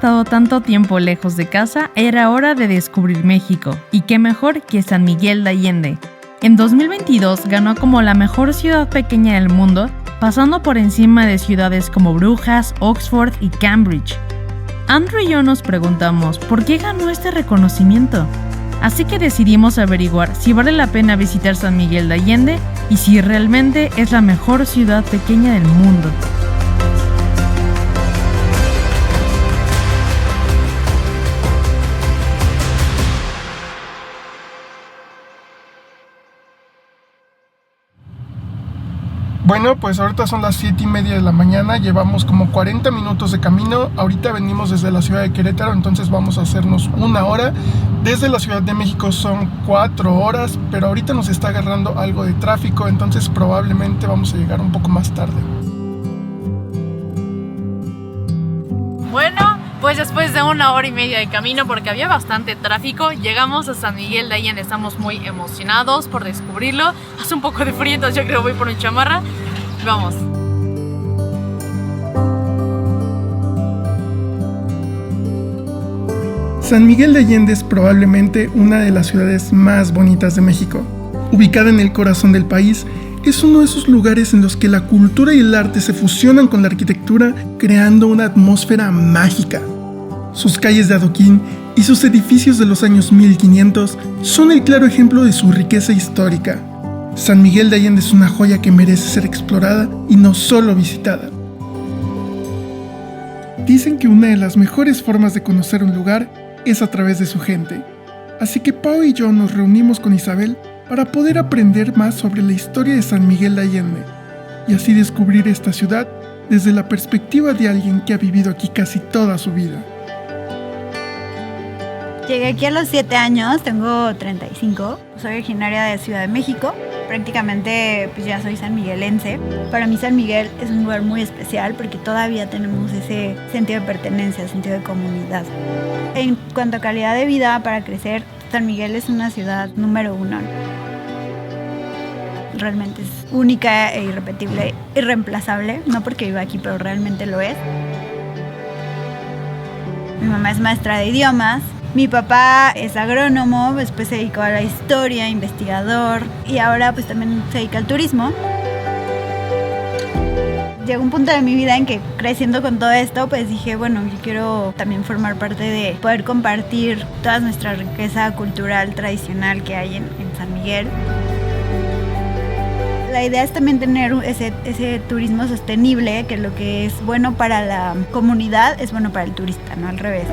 estado tanto tiempo lejos de casa, era hora de descubrir México, y qué mejor que San Miguel de Allende. En 2022 ganó como la mejor ciudad pequeña del mundo, pasando por encima de ciudades como Brujas, Oxford y Cambridge. Andrew y yo nos preguntamos por qué ganó este reconocimiento. Así que decidimos averiguar si vale la pena visitar San Miguel de Allende y si realmente es la mejor ciudad pequeña del mundo. Bueno, pues ahorita son las 7:30 de la mañana, llevamos como 40 minutos de camino. Ahorita venimos desde la ciudad de Querétaro, entonces vamos a hacernos 1 hora. Desde la Ciudad de México son 4 horas, pero ahorita nos está agarrando algo de tráfico, entonces probablemente vamos a llegar un poco más tarde. Bueno, pues después de 1 hora y media de camino, porque había bastante tráfico, llegamos a San Miguel de Allende. Estamos muy emocionados por descubrirlo. Hace un poco de frío, entonces yo creo que voy por una chamarra. Vamos. San Miguel de Allende es probablemente una de las ciudades más bonitas de México. Ubicada en el corazón del país, es uno de esos lugares en los que la cultura y el arte se fusionan con la arquitectura, creando una atmósfera mágica. Sus calles de adoquín y sus edificios de los años 1500 son el claro ejemplo de su riqueza histórica. San Miguel de Allende es una joya que merece ser explorada y no solo visitada. Dicen que una de las mejores formas de conocer un lugar es a través de su gente. Así que Pau y yo nos reunimos con Isabel para poder aprender más sobre la historia de San Miguel de Allende y así descubrir esta ciudad desde la perspectiva de alguien que ha vivido aquí casi toda su vida. Llegué aquí a los 7 años, tengo 35, soy originaria de Ciudad de México, prácticamente pues ya soy sanmiguelense. Para mí San Miguel es un lugar muy especial porque todavía tenemos ese sentido de pertenencia, sentido de comunidad. En cuanto a calidad de vida para crecer, San Miguel es una ciudad número 1. Realmente es única e irrepetible, irreemplazable, no porque viva aquí, pero realmente lo es. Mi mamá es maestra de idiomas. Mi papá es agrónomo, después se dedicó a la historia, investigador y ahora pues también se dedica al turismo. Llegó un punto de mi vida en que creciendo con todo esto pues dije, bueno, yo quiero también formar parte de poder compartir toda nuestra riqueza cultural tradicional que hay en San Miguel. La idea es también tener ese turismo sostenible, que lo que es bueno para la comunidad es bueno para el turista, no al revés.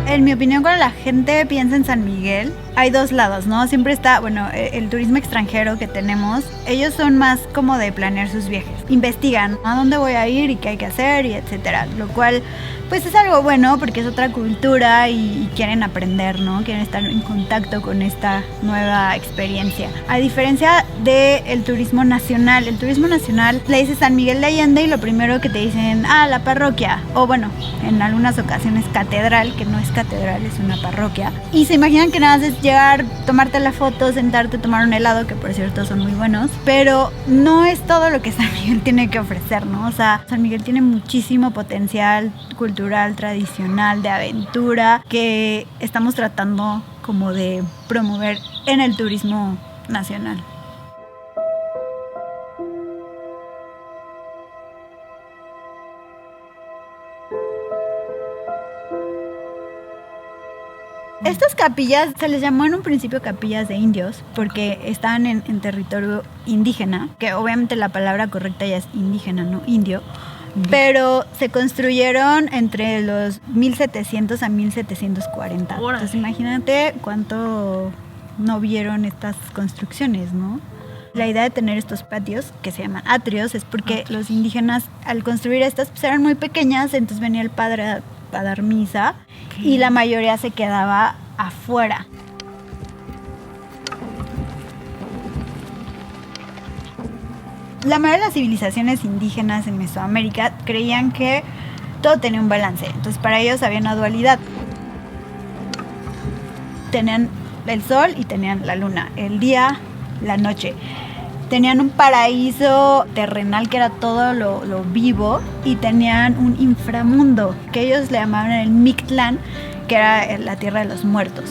En mi opinión, cuando la gente piensa en San Miguel, hay dos lados, ¿no? Siempre está, bueno, el turismo extranjero que tenemos, ellos son más como de planear sus viajes. Investigan a dónde voy a ir y qué hay que hacer y etcétera. Lo cual, pues es algo bueno porque es otra cultura y quieren aprender, ¿no? Quieren estar en contacto con esta nueva experiencia. A diferencia del turismo nacional, el turismo nacional le dices San Miguel de Allende y lo primero que te dicen, la parroquia. O bueno, en algunas ocasiones catedral, que no es catedral, es una parroquia. Y se imaginan que nada más es llegar, tomarte la foto, sentarte, tomar un helado, que por cierto son muy buenos, pero no es todo lo que San Miguel tiene que ofrecer, ¿no? O sea, San Miguel tiene muchísimo potencial cultural, tradicional, de aventura, que estamos tratando como de promover en el turismo nacional. Estas capillas se les llamó en un principio capillas de indios porque estaban en territorio indígena, que obviamente la palabra correcta ya es indígena, no indio, pero se construyeron entre los 1700 a 1740. Entonces imagínate cuánto no vieron estas construcciones, ¿no? La idea de tener estos patios, que se llaman atrios, es porque los indígenas al construir estas pues eran muy pequeñas, entonces venía el padre a dar misa y la mayoría se quedaba afuera. La mayoría de las civilizaciones indígenas en Mesoamérica creían que todo tenía un balance, entonces para ellos había una dualidad. Tenían el sol y tenían la luna, el día, la noche. Tenían un paraíso terrenal que era todo lo vivo y tenían un inframundo que ellos le llamaban el Mictlán, que era la tierra de los muertos.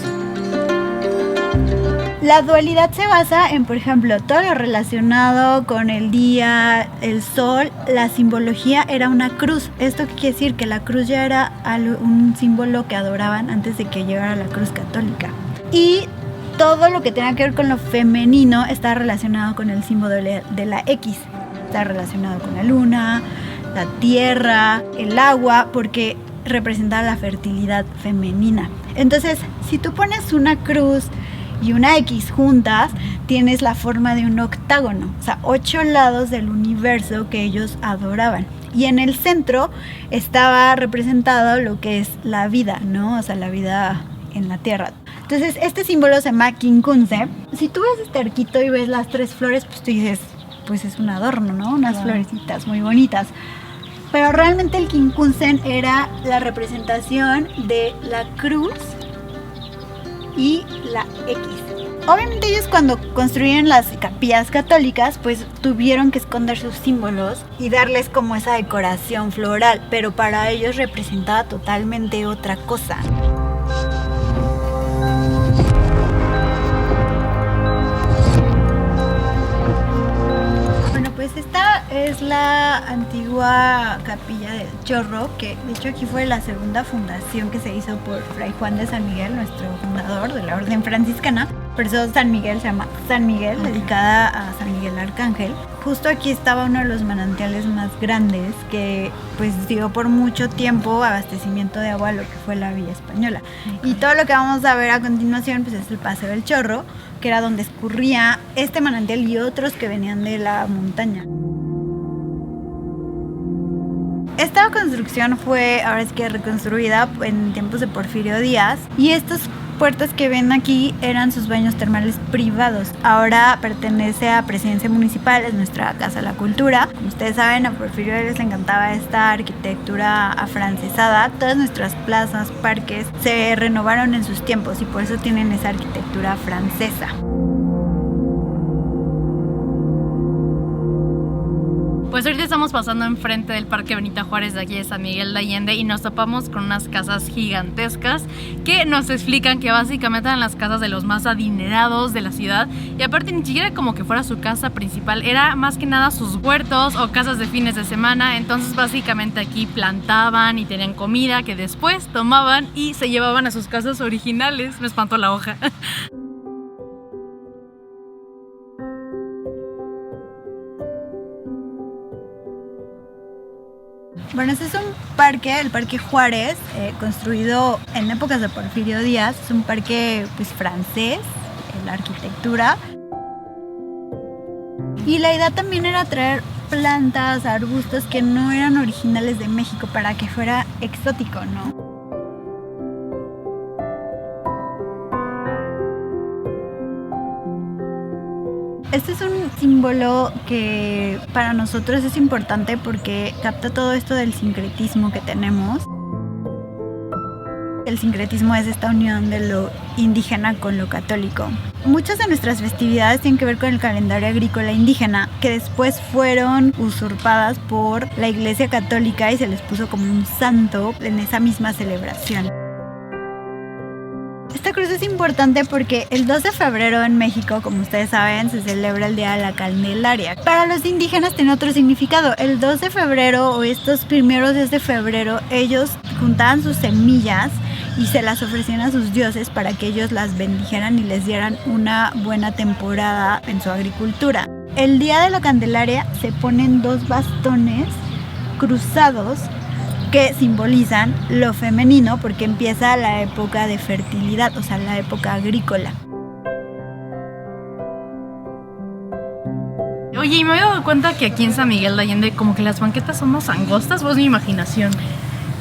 La dualidad se basa en, por ejemplo, todo lo relacionado con el día, el sol. La simbología era una cruz. ¿Esto qué quiere decir? Que la cruz ya era un símbolo que adoraban antes de que llegara la cruz católica. Y todo lo que tenga que ver con lo femenino está relacionado con el símbolo de la X. Está relacionado con la luna, la tierra, el agua, porque representaba la fertilidad femenina. Entonces, si tú pones una cruz y una X juntas, tienes la forma de un octágono, o sea, 8 lados del universo que ellos adoraban. Y en el centro estaba representado lo que es la vida, ¿no? O sea, la vida en la tierra. Entonces, este símbolo se llama Quincunce. Si tú ves este arquito y ves las 3 flores, pues tú dices, pues es un adorno, ¿no? Unas florecitas muy bonitas. Pero realmente el Quincunce era la representación de la cruz y la X. Obviamente ellos cuando construyeron las capillas católicas pues tuvieron que esconder sus símbolos y darles como esa decoración floral, pero para ellos representaba totalmente otra cosa. Bueno, pues esta es la antigua capilla del Chorro, que de hecho aquí fue la segunda fundación que se hizo por Fray Juan de San Miguel, nuestro fundador de la orden franciscana. Por eso San Miguel se llama San Miguel, dedicada a San Miguel Arcángel. Justo aquí estaba uno de los manantiales más grandes que pues dio por mucho tiempo abastecimiento de agua a lo que fue la Villa Española. Y todo lo que vamos a ver a continuación pues es el Paseo del Chorro, que era donde escurría este manantial y otros que venían de la montaña. Esta construcción fue ahora es que reconstruida en tiempos de Porfirio Díaz y estas puertas que ven aquí eran sus baños termales privados. Ahora pertenece a Presidencia Municipal, es nuestra Casa de la Cultura. Como ustedes saben, a Porfirio les encantaba esta arquitectura afrancesada. Todas nuestras plazas, parques se renovaron en sus tiempos y por eso tienen esa arquitectura francesa. Pues ahorita estamos pasando enfrente del Parque Benito Juárez de aquí de San Miguel de Allende y nos topamos con unas casas gigantescas que nos explican que básicamente eran las casas de los más adinerados de la ciudad y aparte ni siquiera como que fuera su casa principal, era más que nada sus huertos o casas de fines de semana. Entonces básicamente aquí plantaban y tenían comida que después tomaban y se llevaban a sus casas originales. Me espantó la hoja. Bueno, este es un parque, el Parque Juárez, construido en épocas de Porfirio Díaz. Es un parque pues, francés, la arquitectura. Y la idea también era traer plantas, arbustos que no eran originales de México para que fuera exótico, ¿no? Este es un símbolo que para nosotros es importante porque capta todo esto del sincretismo que tenemos. El sincretismo es esta unión de lo indígena con lo católico. Muchas de nuestras festividades tienen que ver con el calendario agrícola indígena, que después fueron usurpadas por la Iglesia Católica y se les puso como un santo en esa misma celebración. Esta cruz es importante porque el 2 de febrero en México, como ustedes saben, se celebra el Día de la Candelaria. Para los indígenas tiene otro significado. El 2 de febrero o estos primeros días de febrero, ellos juntaban sus semillas y se las ofrecían a sus dioses para que ellos las bendijeran y les dieran una buena temporada en su agricultura. El Día de la Candelaria se ponen 2 bastones cruzados que simbolizan lo femenino porque empieza la época de fertilidad, o sea, la época agrícola. Oye, y me he dado cuenta que aquí en San Miguel de Allende como que las banquetas son más angostas, ¿o es mi imaginación?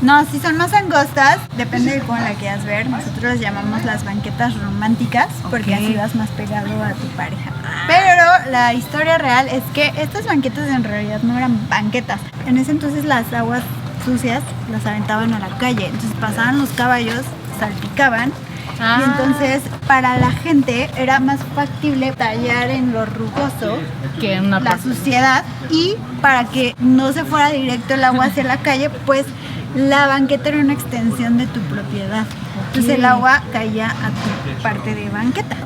No, sí son más angostas, depende de cómo la quieras ver. Nosotros las llamamos las banquetas románticas porque así vas más pegado a tu pareja. Pero la historia real es que estas banquetas en realidad no eran banquetas. En ese entonces las aguas sucias las aventaban a la calle, entonces pasaban los caballos, salpicaban Y entonces para la gente era más factible tallar en lo rugoso que en una la suciedad, y para que no se fuera directo el agua hacia la calle, pues la banqueta era una extensión de tu propiedad. Entonces el agua caía a tu parte de banqueta.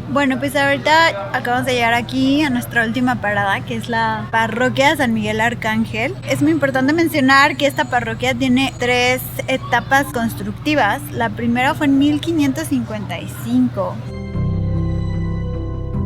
Bueno, pues ahorita acabamos de llegar aquí a nuestra última parada, que es la parroquia de San Miguel Arcángel. Es muy importante mencionar que esta parroquia tiene 3 etapas constructivas. La primera fue en 1555.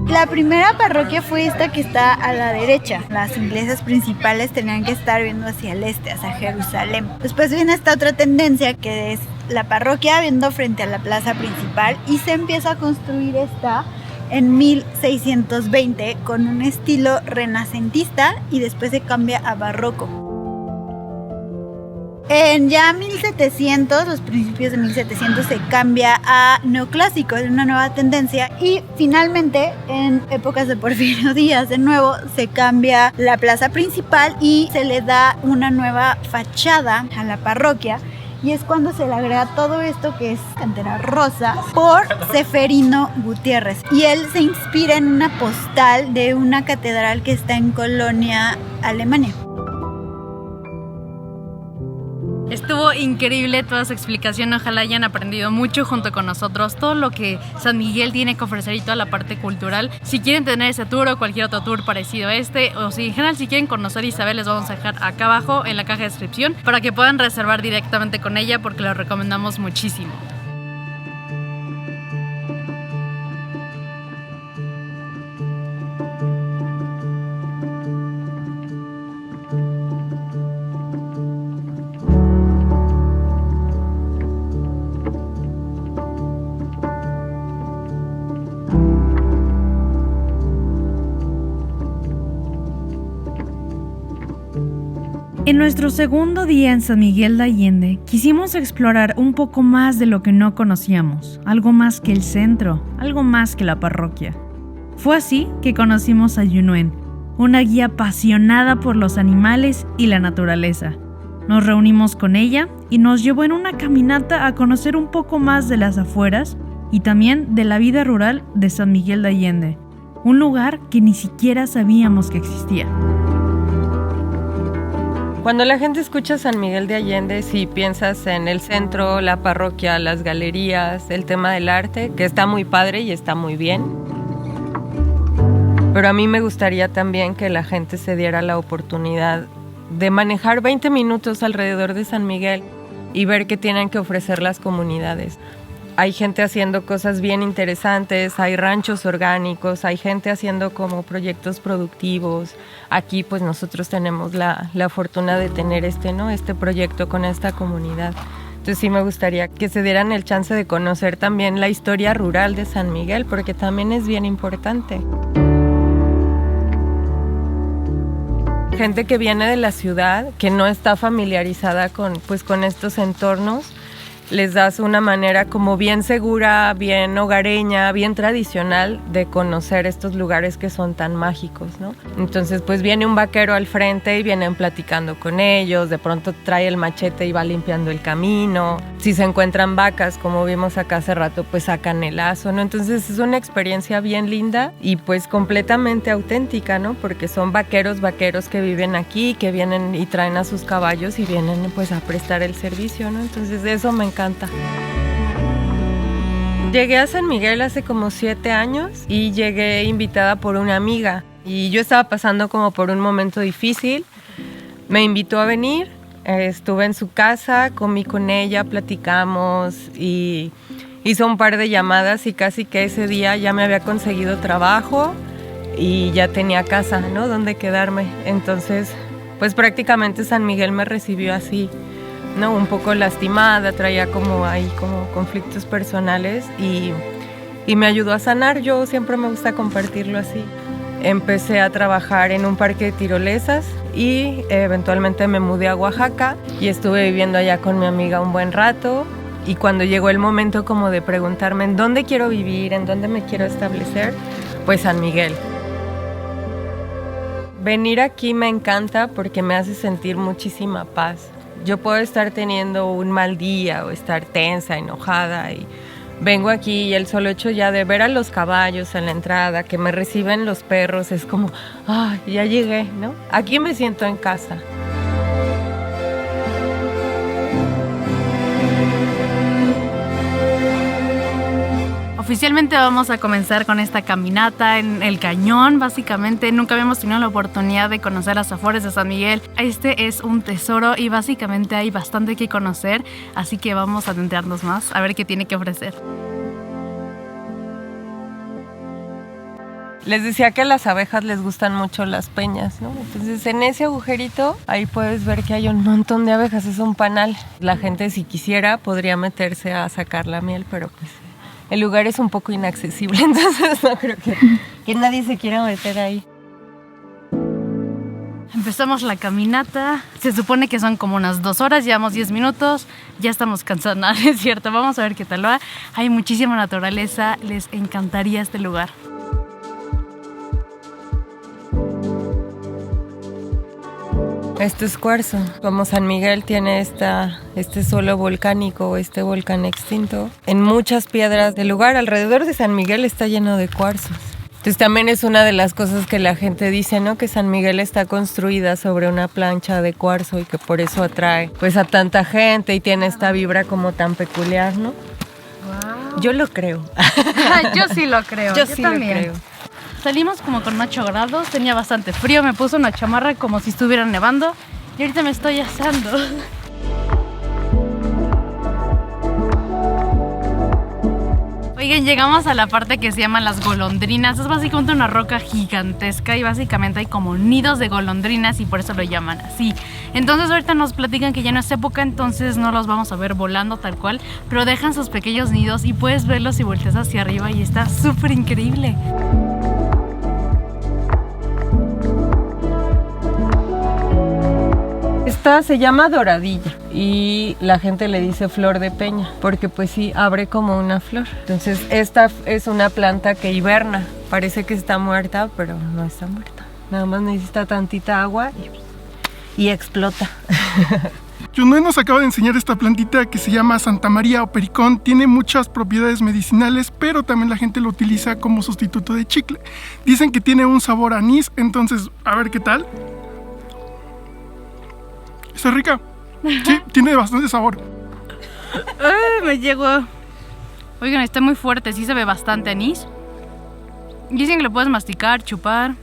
La primera parroquia fue esta que está a la derecha. Las iglesias principales tenían que estar viendo hacia el este, hacia Jerusalén. Después viene esta otra tendencia, que es la parroquia viendo frente a la plaza principal, y se empieza a construir esta en 1620 con un estilo renacentista, y después se cambia a barroco. En ya 1700, los principios de 1700, se cambia a neoclásico, es una nueva tendencia, y finalmente en épocas de Porfirio Díaz de nuevo se cambia la plaza principal y se le da una nueva fachada a la parroquia, y es cuando se le agrega todo esto que es cantera rosa por Seferino Gutiérrez, y él se inspira en una postal de una catedral que está en Colonia, Alemania. Estuvo increíble toda su explicación, ojalá hayan aprendido mucho junto con nosotros todo lo que San Miguel tiene que ofrecer y toda la parte cultural. Si quieren tener ese tour o cualquier otro tour parecido a este, o si en general si quieren conocer a Isabel, les vamos a dejar acá abajo en la caja de descripción para que puedan reservar directamente con ella, porque lo recomendamos muchísimo. En nuestro segundo día en San Miguel de Allende, quisimos explorar un poco más de lo que no conocíamos, algo más que el centro, algo más que la parroquia. Fue así que conocimos a Yunuen, una guía apasionada por los animales y la naturaleza. Nos reunimos con ella y nos llevó en una caminata a conocer un poco más de las afueras y también de la vida rural de San Miguel de Allende, un lugar que ni siquiera sabíamos que existía. Cuando la gente escucha San Miguel de Allende, si piensas en el centro, la parroquia, las galerías, el tema del arte, que está muy padre y está muy bien. Pero a mí me gustaría también que la gente se diera la oportunidad de manejar 20 minutos alrededor de San Miguel y ver qué tienen que ofrecer las comunidades. Hay gente haciendo cosas bien interesantes, hay ranchos orgánicos, hay gente haciendo como proyectos productivos. Aquí pues nosotros tenemos la fortuna de tener este proyecto con esta comunidad. Entonces sí me gustaría que se dieran el chance de conocer también la historia rural de San Miguel, porque también es bien importante. Gente que viene de la ciudad, que no está familiarizada con estos entornos, les das una manera como bien segura, bien hogareña, bien tradicional de conocer estos lugares que son tan mágicos, ¿no? Entonces pues viene un vaquero al frente y vienen platicando con ellos, de pronto trae el machete y va limpiando el camino. Si se encuentran vacas, como vimos acá hace rato, pues sacan el lazo, ¿no? Entonces es una experiencia bien linda y pues completamente auténtica, ¿no? Porque son vaqueros que viven aquí, que vienen y traen a sus caballos y vienen pues a prestar el servicio, ¿no? Entonces eso me encanta. Llegué a San Miguel hace como 7 años y llegué invitada por una amiga y yo estaba pasando como por un momento difícil. Me invitó a venir, estuve en su casa, comí con ella, platicamos y hizo un par de llamadas y casi que ese día ya me había conseguido trabajo y ya tenía casa, ¿no? Donde quedarme. Entonces, pues prácticamente San Miguel me recibió así, ¿no? Un poco lastimada, traía como ahí como conflictos personales y me ayudó a sanar. Yo siempre me gusta compartirlo así. Empecé a trabajar en un parque de tirolesas y eventualmente me mudé a Oaxaca y estuve viviendo allá con mi amiga un buen rato. Y cuando llegó el momento como de preguntarme en dónde quiero vivir, en dónde me quiero establecer, pues San Miguel. Venir aquí me encanta porque me hace sentir muchísima paz. Yo puedo estar teniendo un mal día o estar tensa, enojada y vengo aquí y el solo hecho ya de ver a los caballos en la entrada, que me reciben los perros, es como, ¡ay, ya llegué!, ¿no? Aquí me siento en casa. Oficialmente vamos a comenzar con esta caminata en el cañón. Básicamente nunca habíamos tenido la oportunidad de conocer las afueras de San Miguel. Este es un tesoro y básicamente hay bastante que conocer, así que vamos a adentrarnos más a ver qué tiene que ofrecer. Les decía que a las abejas les gustan mucho las peñas, ¿no? Entonces en ese agujerito ahí puedes ver que hay un montón de abejas, es un panal. La gente si quisiera podría meterse a sacar la miel, pero pues el lugar es un poco inaccesible, entonces no creo que nadie se quiera meter ahí. Empezamos la caminata, se supone que son como unas 2 horas, llevamos 10 minutos, ya estamos cansados, no, es cierto, vamos a ver qué tal va. Hay muchísima naturaleza, les encantaría este lugar. Esto es cuarzo. Como San Miguel tiene este suelo volcánico, este volcán extinto, en muchas piedras del lugar alrededor de San Miguel está lleno de cuarzos. Entonces también es una de las cosas que la gente dice, ¿no? Que San Miguel está construida sobre una plancha de cuarzo y que por eso atrae pues a tanta gente y tiene esta vibra como tan peculiar, ¿no? Wow. Yo lo creo. Yo sí lo creo. Yo sí también. lo creo. Salimos como con 8 grados, tenía bastante frío, me puse una chamarra como si estuviera nevando y ahorita me estoy asando. Oigan, llegamos a la parte que se llama las golondrinas. Es básicamente una roca gigantesca y básicamente hay como nidos de golondrinas y por eso lo llaman así. Entonces ahorita nos platican que ya no es época, entonces no los vamos a ver volando tal cual, pero dejan sus pequeños nidos y puedes verlos si volteas hacia arriba y está súper increíble. Esta se llama doradilla y la gente le dice flor de peña porque pues sí, abre como una flor. Entonces esta es una planta que hiberna, parece que está muerta, pero no está muerta. Nada más necesita tantita agua y explota. Yunue nos acaba de enseñar esta plantita que se llama Santa María o Pericón. Tiene muchas propiedades medicinales, pero también la gente lo utiliza como sustituto de chicle. Dicen que tiene un sabor a anís, entonces a ver qué tal. Está rica. Sí, tiene bastante sabor. Me llegó. Oigan, está muy fuerte, sí se ve bastante anís. Dicen que lo puedes masticar, chupar.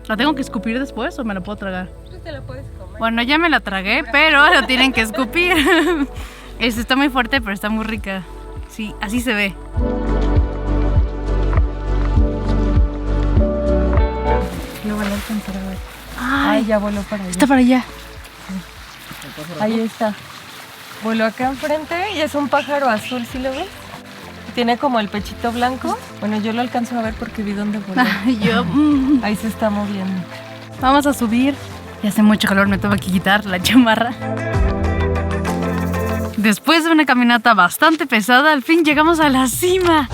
¿La tengo que escupir después o me la puedo tragar? Pues te la puedes comer. Bueno, ya me la tragué, pero lo tienen que escupir. Está muy fuerte, pero está muy rica. Sí, así se ve. Lo van a alcanzar a ver. Ay, ya voló para allá. Está para allá. Ahí está. Voló acá enfrente y es un pájaro azul, ¿sí lo ves? Tiene como el pechito blanco. Bueno, yo lo alcanzo a ver porque vi dónde voló. Ahí se está moviendo. Vamos a subir. Ya hace mucho calor, me tengo que quitar la chamarra. Después de una caminata bastante pesada, al fin llegamos a la cima.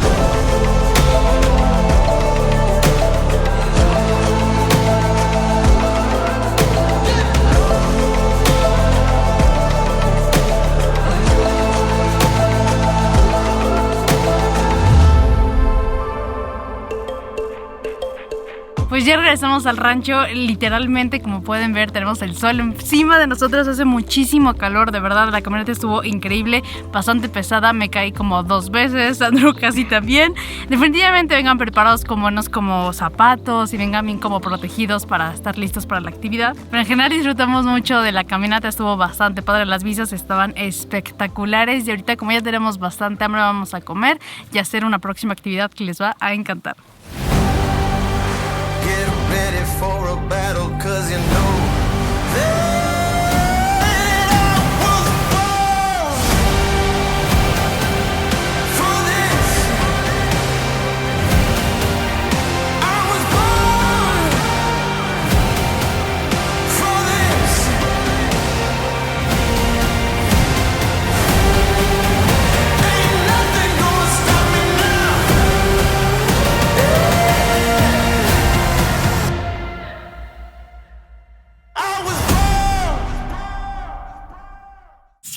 Pues ya regresamos al rancho, literalmente como pueden ver tenemos el sol encima de nosotros, hace muchísimo calor, de verdad la camioneta estuvo increíble, bastante pesada, me caí como 2 veces, Sandro casi también. Definitivamente vengan preparados con buenos como zapatos y vengan bien como protegidos para estar listos para la actividad. Pero en general disfrutamos mucho de la caminata, estuvo bastante padre, las vistas estaban espectaculares y ahorita como ya tenemos bastante hambre vamos a comer y hacer una próxima actividad que les va a encantar. Ready for a battle, 'cause you know that I was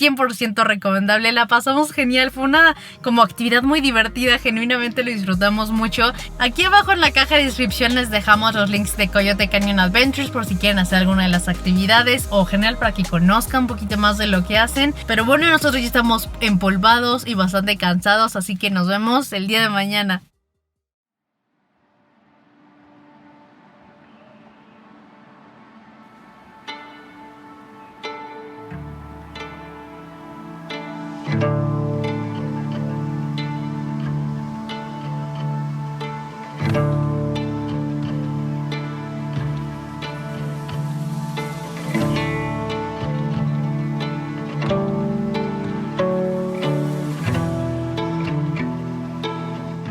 100% recomendable. La pasamos genial, fue una como actividad muy divertida, genuinamente lo disfrutamos mucho. Aquí abajo en la caja de descripción les dejamos los links de Coyote Canyon Adventures por si quieren hacer alguna de las actividades o genial para que conozcan un poquito más de lo que hacen. Pero bueno, nosotros ya estamos empolvados y bastante cansados, así que nos vemos el día de mañana.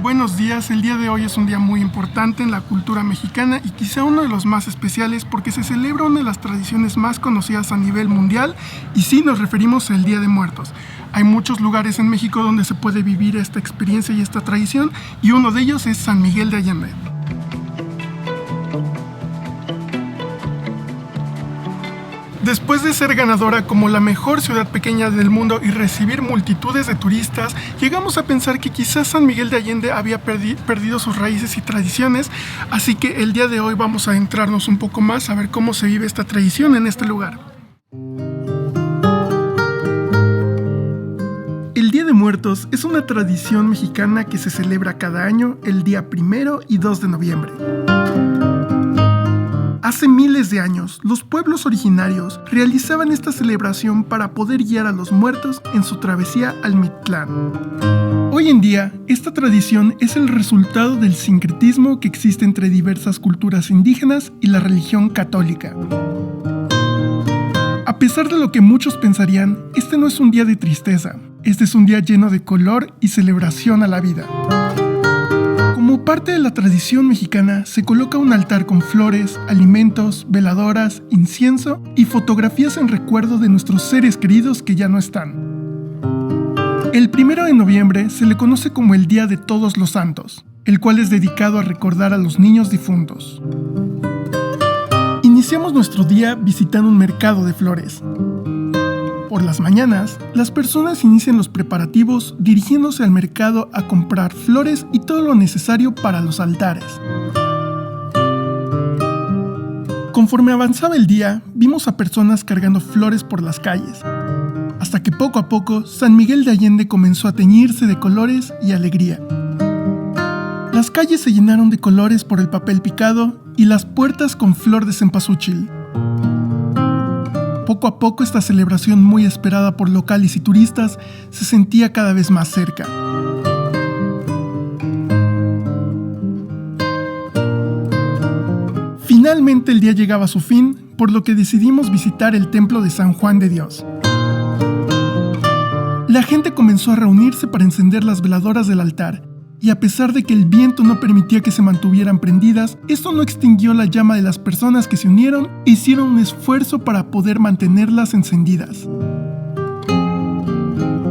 Buenos días, el día de hoy es un día muy importante en la cultura mexicana y quizá uno de los más especiales porque se celebra una de las tradiciones más conocidas a nivel mundial y sí nos referimos al Día de Muertos. Hay muchos lugares en México donde se puede vivir esta experiencia y esta tradición y uno de ellos es San Miguel de Allende. Después de ser ganadora como la mejor ciudad pequeña del mundo y recibir multitudes de turistas, llegamos a pensar que quizás San Miguel de Allende había perdido sus raíces y tradiciones, así que el día de hoy vamos a adentrarnos un poco más a ver cómo se vive esta tradición en este lugar. El Día de Muertos es una tradición mexicana que se celebra cada año el día 1 y 2 de noviembre. Hace miles de años, los pueblos originarios realizaban esta celebración para poder guiar a los muertos en su travesía al Mictlán. Hoy en día, esta tradición es el resultado del sincretismo que existe entre diversas culturas indígenas y la religión católica. A pesar de lo que muchos pensarían, este no es un día de tristeza, este es un día lleno de color y celebración a la vida. Como parte de la tradición mexicana, se coloca un altar con flores, alimentos, veladoras, incienso y fotografías en recuerdo de nuestros seres queridos que ya no están. El 1 de noviembre se le conoce como el Día de Todos los Santos, el cual es dedicado a recordar a los niños difuntos. Iniciamos nuestro día visitando un mercado de flores. Por las mañanas, las personas inician los preparativos dirigiéndose al mercado a comprar flores y todo lo necesario para los altares. Conforme avanzaba el día, vimos a personas cargando flores por las calles, hasta que poco a poco San Miguel de Allende comenzó a teñirse de colores y alegría. Las calles se llenaron de colores por el papel picado y las puertas con flor de cempasúchil. Poco a poco esta celebración muy esperada por locales y turistas se sentía cada vez más cerca. Finalmente el día llegaba a su fin, por lo que decidimos visitar el templo de San Juan de Dios. La gente comenzó a reunirse para encender las veladoras del altar, y a pesar de que el viento no permitía que se mantuvieran prendidas, esto no extinguió la llama de las personas que se unieron e hicieron un esfuerzo para poder mantenerlas encendidas.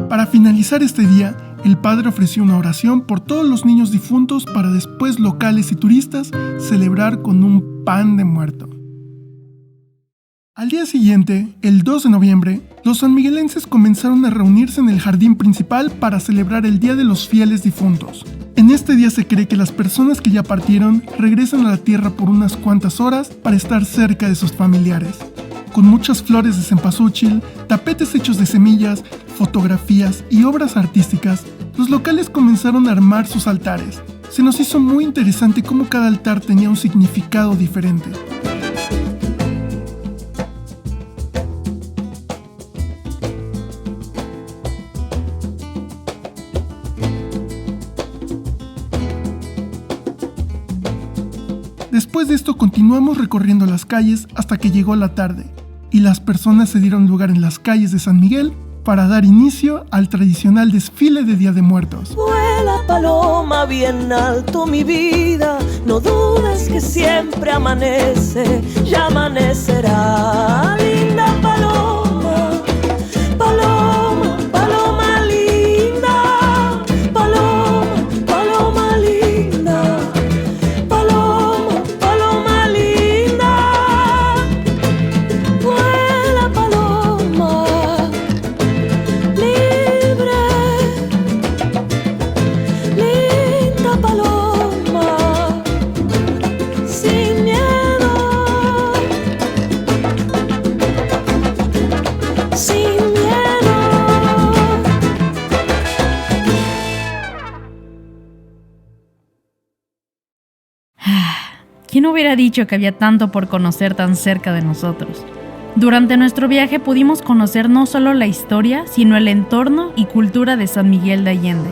Para finalizar este día, el padre ofreció una oración por todos los niños difuntos para después locales y turistas celebrar con un pan de muerto. Al día siguiente, el 2 de noviembre, los sanmiguelenses comenzaron a reunirse en el jardín principal para celebrar el Día de los Fieles Difuntos. En este día se cree que las personas que ya partieron regresan a la tierra por unas cuantas horas para estar cerca de sus familiares. Con muchas flores de cempasúchil, tapetes hechos de semillas, fotografías y obras artísticas, los locales comenzaron a armar sus altares. Se nos hizo muy interesante cómo cada altar tenía un significado diferente. Después de esto continuamos recorriendo las calles hasta que llegó la tarde y las personas se dieron lugar en las calles de San Miguel para dar inicio al tradicional desfile de Día de Muertos. Vuela paloma bien alto mi vida, no dudes que siempre amanece, ya amanecerá. Linda paloma, paloma, paloma linda, paloma, paloma linda. ¿Quién hubiera dicho que había tanto por conocer tan cerca de nosotros? Durante nuestro viaje pudimos conocer no solo la historia, sino el entorno y cultura de San Miguel de Allende.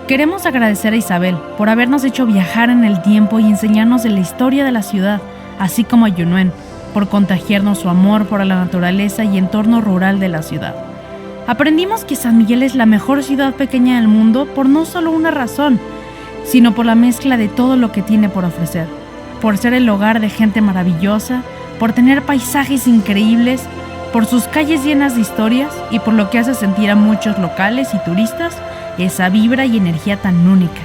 Queremos agradecer a Isabel por habernos hecho viajar en el tiempo y enseñarnos de la historia de la ciudad, así como a Yunuen, por contagiarnos su amor por la naturaleza y entorno rural de la ciudad. Aprendimos que San Miguel es la mejor ciudad pequeña del mundo por no solo una razón, sino por la mezcla de todo lo que tiene por ofrecer, por ser el hogar de gente maravillosa, por tener paisajes increíbles, por sus calles llenas de historias y por lo que hace sentir a muchos locales y turistas esa vibra y energía tan única.